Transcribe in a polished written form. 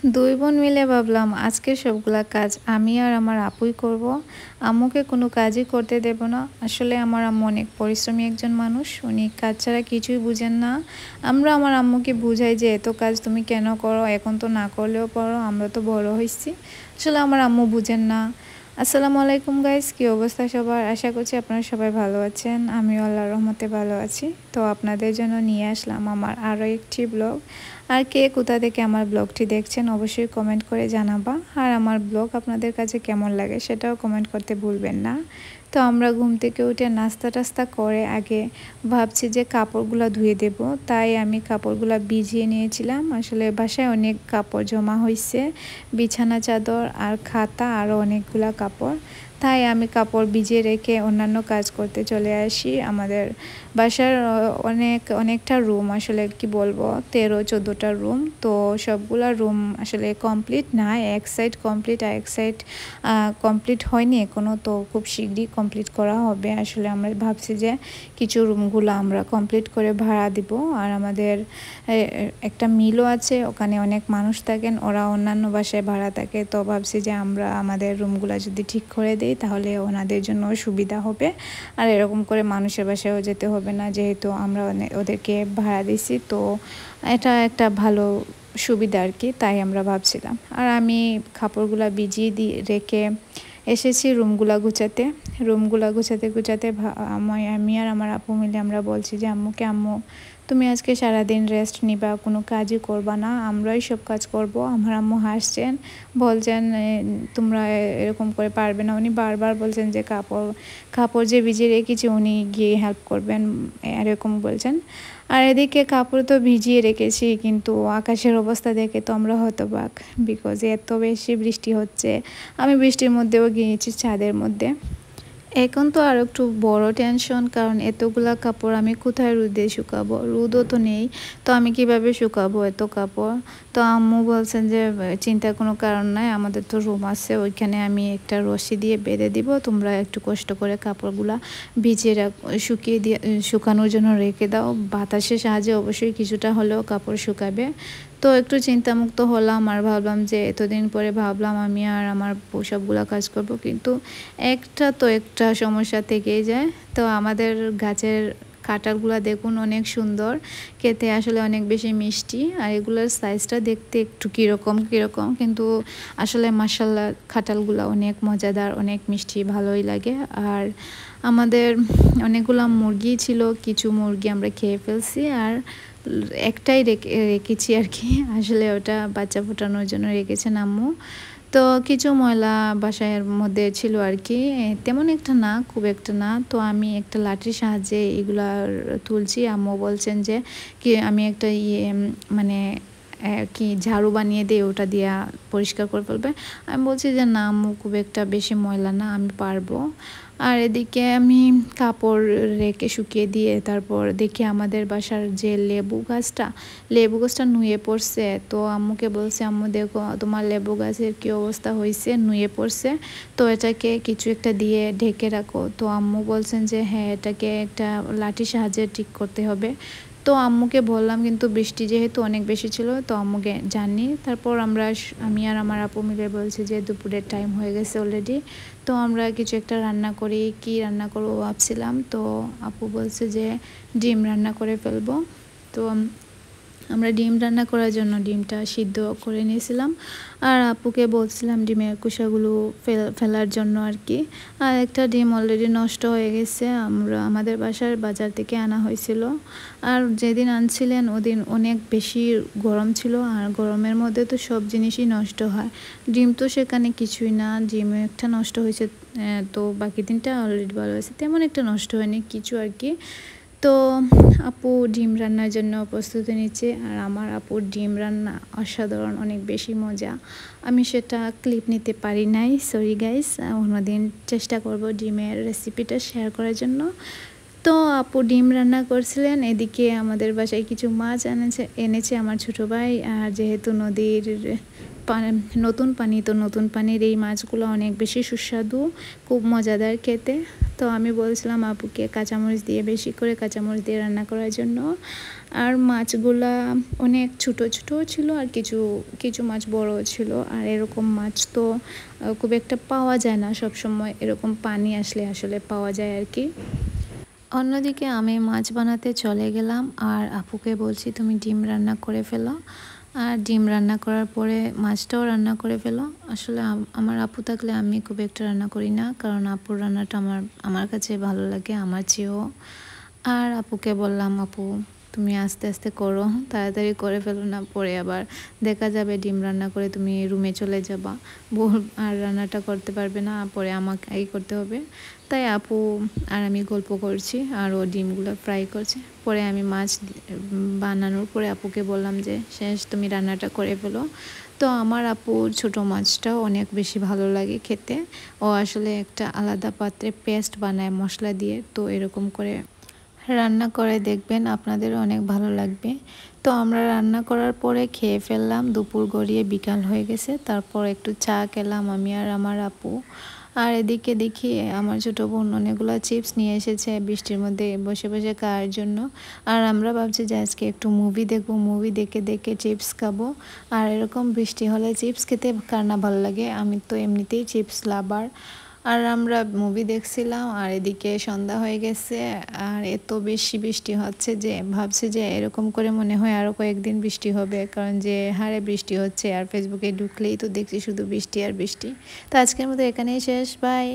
দুই বোন মিলে ভাবলাম আজকে সবগুলা কাজ আমি আর আমার আপুই করব। আম্মুকে কোনো কাজই করতে দেব না। আসলে আমার আম্মু অনেক পরিশ্রমী একজন মানুষ, উনি কাজ ছাড়া কিছুই বুঝেন না। আমরা আমার আম্মুকে বুঝাই যে এত কাজ তুমি কেন করো, এখন তো না করলেও পারো, আমরা তো বড় হয়েছি। আসলে আমার আম্মু বুঝেন না। আসসালামু আলাইকুম গাইস, কী অবস্থা সবার? আশা করছি আপনারা সবাই ভালো আছেন, আমিও আল্লাহর রহমতে ভালো আছি। তো আপনাদের জন্য নিয়ে আসলাম আমার আরও একটি ব্লগ। আর কে কোথা থেকে আমার ব্লগটি দেখছেন অবশ্যই কমেন্ট করে জানাবা। আর আমার ব্লগ আপনাদের কাছে কেমন লাগে সেটাও কমেন্ট করতে ভুলবেন না। তো আমরা ঘুম থেকে উঠে নাস্তা টাস্তা করে আগে ভাবছি যে কাপড়গুলো ধুয়ে দেব, তাই আমি কাপড়গুলো ভিজিয়ে নিয়েছিলাম। আসলে বাসায় অনেক কাপড় জমা হয়েছে, বিছানা চাদর আর খাতা আরও অনেকগুলা কাপড়। তাই আমি কাপড় ভিজিয়ে রেখে অন্যান্য কাজ করতে চলে আসি। আমাদের বাসার অনেকটা রুম, আসলে কি বলবো, 13-14টা রুম। তো সবগুলা রুম আসলে কমপ্লিট না, এক সাইড কমপ্লিট আর এক সাইড কমপ্লিট হয়নি এখনও, তো খুব শীঘ্রই কমপ্লিট করা হবে। আসলে আমরা ভাবছি যে কিছু রুমগুলো আমরা কমপ্লিট করে ভাড়া দিব। আর আমাদের একটা মিলও আছে, ওখানে অনেক মানুষ থাকেন, ওরা অন্যান্য বাসায় ভাড়া থাকে। তো ভাবছি যে আমরা আমাদের রুমগুলো যদি ঠিক করে দিই তাহলে ওনাদের জন্য সুবিধা হবে, আর এরকম করে মানুষের বাসায়ও যেতে হবে না, যেহেতু আমরা ওদেরকে ভাড়া দিছি। তো এটা একটা ভালো সুবিধা আর কি, তাই আমরা ভাবছিলাম। আর আমি কাপড়গুলা ভিজিয়ে রেখে এসেছি রুমগুলা গুছাতে গুছাতে আমি আর আমার আপু মিলে আমরা বলছি যে আম্মুকে, আম্মু তুমি আজকে সারাদিন রেস্ট নিবা, কোনো কাজই করবা না, আমরাই সব কাজ করব। আমার আম্মু হাসছেন, বলছেন তোমরা এরকম করে পারবে না। উনি বারবার বলছেন যে কাপড় যে ভিজিয়ে রেখেছি উনি গিয়ে হেল্প করবেন, এরকম বলছেন। আর এদিকে কাপড় তো ভিজিয়ে রেখেছি, কিন্তু আকাশের অবস্থা দেখে তো আমরা হতবাক, বিকজ এত বেশি বৃষ্টি হচ্ছে। আমি বৃষ্টির মধ্যেও গিয়েছি ছাদের মধ্যে। এখন তো আর একটু বড় টেনশন, কারণ এতগুলা কাপড় আমি কোথায় রোদে শুকাবো, রোদও তো নেই। তো আমি কিভাবে শুকাবো এত কাপড়? তো আম্মু বলছেন যে চিন্তার কোনো কারণ নাই, আমাদের তো রুম আছে, ওইখানে আমি একটা রশি দিয়ে বেঁধে দিব, তোমরা একটু কষ্ট করে কাপড়গুলা ভিজিয়ে শুকানোর জন্য রেখে দাও। বাতাসের সাহায্যে অবশ্যই কিছুটা হলেও কাপড় শুকাবে। তো একটু চিন্তামুক্ত হলাম, আর ভাবলাম যে এতদিন পরে ভাবলাম আমি আর আমার সবগুলা কাজ করব, কিন্তু একটা সমস্যা থেকেই যায়। তো আমাদের গাছের কাঁঠালগুলো দেখুন অনেক সুন্দর, খেতে আসলে অনেক বেশি মিষ্টি। আর এগুলোর সাইজটা দেখতে একটু কীরকম কিন্তু আসলে মাশাআল্লাহ কাঁঠালগুলো অনেক মজাদার, অনেক মিষ্টি, ভালোই লাগে। আর আমাদের অনেকগুলো মুরগি ছিল, কিছু মুরগি আমরা খেয়ে ফেলছি, আর একটাই রেখেছি আর কি। আসলে ওটা বাচ্চা ফোটানোর জন্য রেখেছেন আম্মু। তো কিছু ময়লা বাসায়ের মধ্যে ছিল আর কি, তেমন একটা না, খুব একটা না। তো আমি একটা লাঠির সাহায্যে এগুলা তুলছি। আম্মু বলছেন যে কি আমি একটা মানে কি ঝাড়ু বানিয়ে দিয়ে ওটা দিয়া পরিষ্কার করে ফেলবে। আমি বলছি যে না আম্মু, খুব একটা বেশি ময়লা না, আমি পারবো। আর এদিকে আমি কাপড় রেখে শুকিয়ে দিয়ে তারপর দেখি আমাদের বাসার যে লেবু গাছটা নুয়ে পড়ছে। তো আম্মুকে বলছে, আম্মু দেখো তোমার লেবু গাছের কি অবস্থা হয়েছে, নুয়ে পড়ছে, তো এটাকে কিছু একটা দিয়ে ঢেকে রাখো। তো আম্মু বলছেন যে হ্যাঁ, এটাকে একটা লাঠির সাহায্যে ঠিক করতে হবে। তো আম্মুকে বললাম, কিন্তু বৃষ্টি যেহেতু অনেক বেশি ছিল তো আম্মুকে জানি। তারপর আমি আর আমার আপু মিলে বলছি যে দুপুরের টাইম হয়ে গেছে অলরেডি, তো আমরা কিছু একটা রান্না করি। কি রান্না করবো ভাবছিলাম, তো আপু বলছে যে ডিম রান্না করে ফেলবো। তো আমরা ডিম রান্না করার জন্য ডিমটা সিদ্ধ করে নিয়েছিলাম, আর আপুকে বলছিলাম ডিমের খোসাগুলো ফেলার জন্য আর কি। আর একটা ডিম অলরেডি নষ্ট হয়ে গেছে, আমাদের বাসার বাজার থেকে আনা হয়েছিল। আর যেদিন আনছিলেন ওদিন অনেক বেশি গরম ছিল, আর গরমের মধ্যে তো সব জিনিসই নষ্ট হয়। ডিম তো সেখানে কিছুই না, ডিম একটা নষ্ট হয়েছে, তো বাকি দিনটা অলরেডি ভালো হয়েছে, তেমন একটা নষ্ট হয়নি কিছু আর কি। তো আপু ডিম রান্নার জন্য প্রস্তুতি নিচ্ছে, আর আমার আপুর ডিম রান্না অসাধারণ, অনেক বেশি মজা। আমি সেটা ক্লিপ নিতে পারি নাই, সরি গাইস, অন্যদিন চেষ্টা করব ডিমের রেসিপিটা শেয়ার করার জন্য। তো আপু ডিম রান্না করছিলেন, এদিকে আমাদের বাসায় কিছু মাছ এনেছে আমার ছোটো ভাই। আর যেহেতু নদীর নতুন পানি, তো নতুন পানির এই মাছগুলো অনেক বেশি সুস্বাদু, খুব মজাদার খেতে। তো আমি বলছিলাম আপুকে কাঁচামরিচ দিয়ে, বেশি করে কাঁচামরিচ দিয়ে রান্না করার জন্য। আর মাছগুলা অনেক ছোট ছোট ছিল, আর কিছু কিছু মাছ বড় ছিল। আর এরকম মাছ তো খুব একটা পাওয়া যায় না সব সময়, এরকম পানি আসলে আসলে পাওয়া যায় আর কি। অন্যদিকে আমি মাছ বানাতে চলে গেলাম, আর আপুকে বলছি তুমি ডিম রান্না করে ফেলো। আর ডিম রান্না করার পরে মাছটাও রান্না করে ফেলো। আসলে আমার আপু থাকলে আমি খুব একটা রান্না করি না, কারণ আপুর রান্নাটা আমার কাছে ভালো লাগে, আমার চেয়েও। আর আপুকে বললাম, আপু তুমি আস্তে আস্তে করো, তাড়াতাড়ি করে ফেলো না, পরে আবার দেখা যাবে ডিম রান্না করে তুমি রুমে চলে যাবা, আর রান্নাটা করতে পারবে না, পরে আমাকেই করতে হবে। তাই আপু আর আমি গল্প করছি, আর ও ডিমগুলো ফ্রাই করছে। পরে আমি মাছ বানানোর পরে আপুকে বললাম যে শেষ, তুমি রান্নাটা করে ফেলো। তো আমার আপুর ছোটো মাছটাও অনেক বেশি ভালো লাগে খেতে। ও আসলে একটা আলাদা পাত্রে পেস্ট বানায় মশলা দিয়ে, তো এরকম করে রান্না করে দেখবেন, আপনাদেরও অনেক ভালো লাগবে। তো আমরা রান্না করার পরে খেয়ে ফেললাম, দুপুর গড়িয়ে বিকাল হয়ে গেছে। তারপর একটু চা খেলাম আমি আর আমার আপু। আর এদিকে দেখি আমার ছোটো বোন অনেকগুলো চিপস নিয়ে এসেছে বৃষ্টির মধ্যে বসে বসে খাওয়ার জন্য। আর আমরা ভাবছি যে আজকে একটু মুভি দেখবো, মুভি দেখে দেখে চিপস খাবো। আর এরকম বৃষ্টি হলে চিপস খেতে কার না ভালো লাগে, আমি তো এমনিতেই চিপস লাভার। আর আমরা মুভি দেখছিলাম, আর এদিকে সন্ধ্যা হয়ে গেছে। আর এত বেশি বৃষ্টি হচ্ছে যে ভাবছি যে এরকম করে মনে হয় আরও কয়েকদিন বৃষ্টি হবে, কারণ যে হারে বৃষ্টি হচ্ছে। আর ফেসবুকে ঢুকলেই তো দেখছি শুধু বৃষ্টি আর বৃষ্টি। তো আজকের মতো এখানেই শেষ, বাই।